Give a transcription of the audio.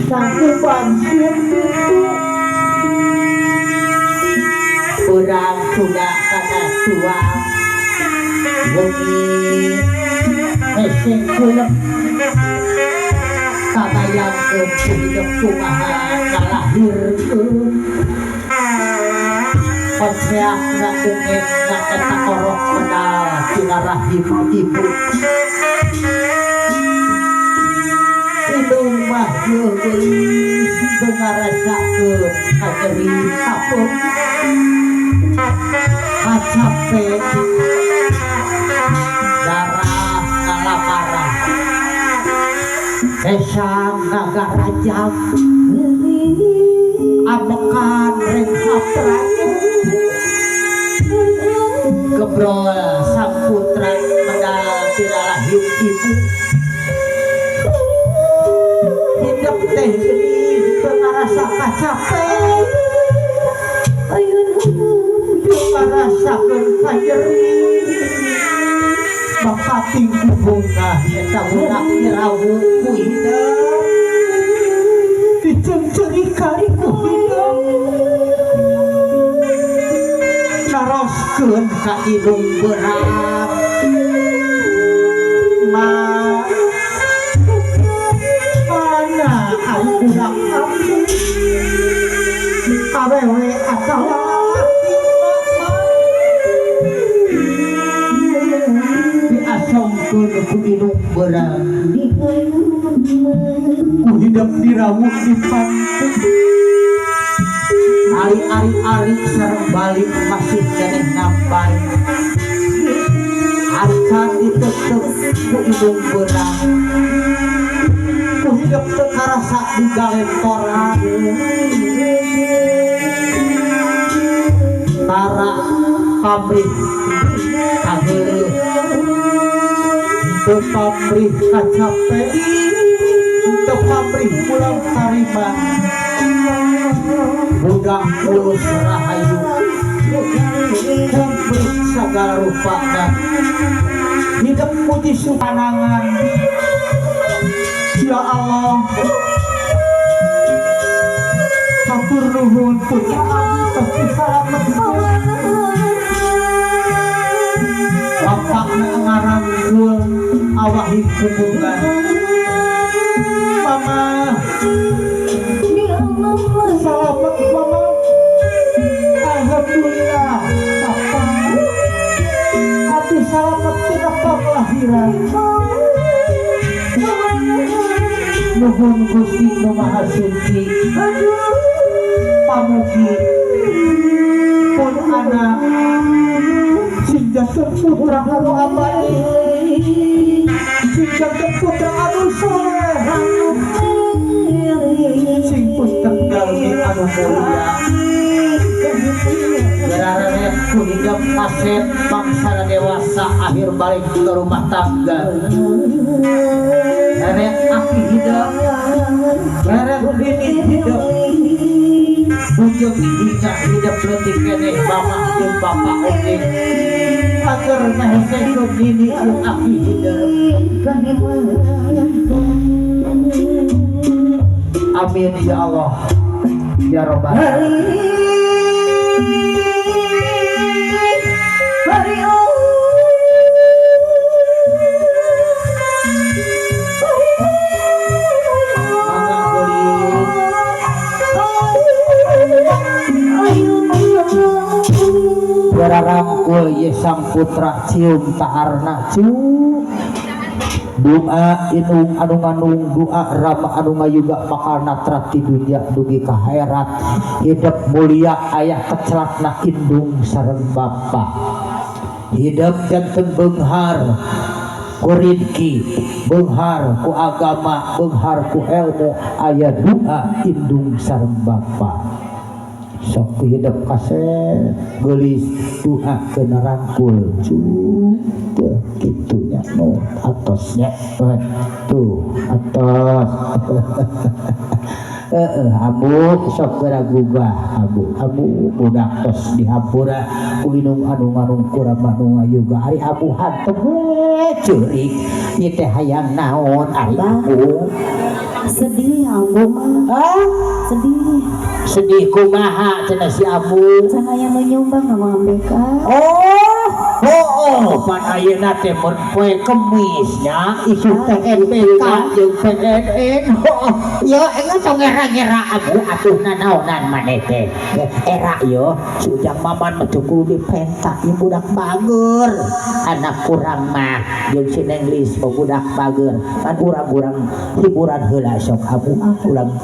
Sanggupan siap itu orang sudah kena tua wengi esek kulep kabayang ke hidup kumaha kalahirkeun Paseak nak dengin nak eta korok pedal tina rahim ibu hidung mah geus ngarasakeun kajeri saput kacape darah kalaparan esang ngagarajak amekan reng haprak gebrol sang putra medal tina lahir ibu hidup teh geuning teu ngarasa capek ngarasakeun kajeri bapak tinggi bunga eta budak dirawu ku hidup dicengcerikari ku hidup naroskeun ka hidung berat mana ari budak abdi awewe atawa diasongkeun ku hidung berat ku hidup dirawuk di pantai ari-ari sareng balik masih keneh nampai acan ditetep ku hidung berat ku hidup teu karasa digalentoran tara pamrih kageuleuh teu pamrih kacape teu pamrih pulang tarima budak mulus rahayu komplit segala rupana hidup putih supanangan ya Allah satur nuhun putra pasti salamet bapak ngarangkul awahi hubungan mama selamat mama alhamdulillah papa hati selamat tidak kelahiran nuhun Gusti Nu Maha Suci pamugi pun anak sing janten putra anu abadi sing janten putra anu soleh sing pun tenggal di anu mulia berarti ku hidup aset bangsa dewasa akhir balik ke rumah tangga reret aki hidup reret bini hidup ujung hingga hidup letik keneh mama jeung bapak oge agar mehese ku bini jeung aki hidup amin ya Allah ya Rabbal alamin rangkul ye sang putra cium taharna cu doa inung anu nganung doa rama anu ngayuga bakal natrat di dunia dugi ka akhirat hidup mulia aya kecelakna indung sareng bapa hidup janten beunghar ku rizki beunghar ku agama beunghar ku ilmu aya doa indung sareng bapa sok hidup kaset gelis doa kena rangkul tuh gitunya no atosnya tuh atos abu sok geraguga abu budak tos dihampura ku inung anu ngarung kurama nu ngayuga ari abu hantem ceurik ieu teh hayang naon ari abu Sedih ambu mah. Sedih. Sedih kumaha cenah si Abu. Cahaya nu nyumbang nama ambeka. Pan ayeuna teh mun poe Kemis nya isu TNPK jeung PNN. Ya enggak tong era-era Abu atuh nanaonan maneh teh. Era yo sujang maman mah cukup dipentak ieu budak bager. Anak kurang mah jeung si Neng Lis budak bager. Kan urang-urang hiburan heula sok Abu urang